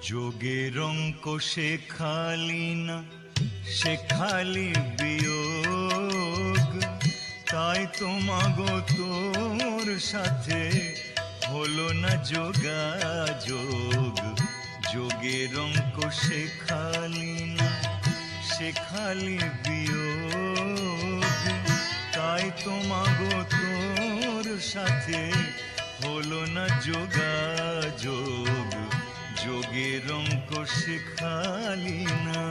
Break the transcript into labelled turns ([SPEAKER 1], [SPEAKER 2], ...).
[SPEAKER 1] যোগের অঙ্ক শেখালি না, শেখালি বিয়োগ, তাই তোমাগো তোর সাথে হলো না যোগাযোগ। যোগের অঙ্ক শেখালি না, শেখালি বিয়োগ, তাই তোমাগো তোর সাথে হলো না যোগাযোগ। যোগের অঙ্ক শেখালি না।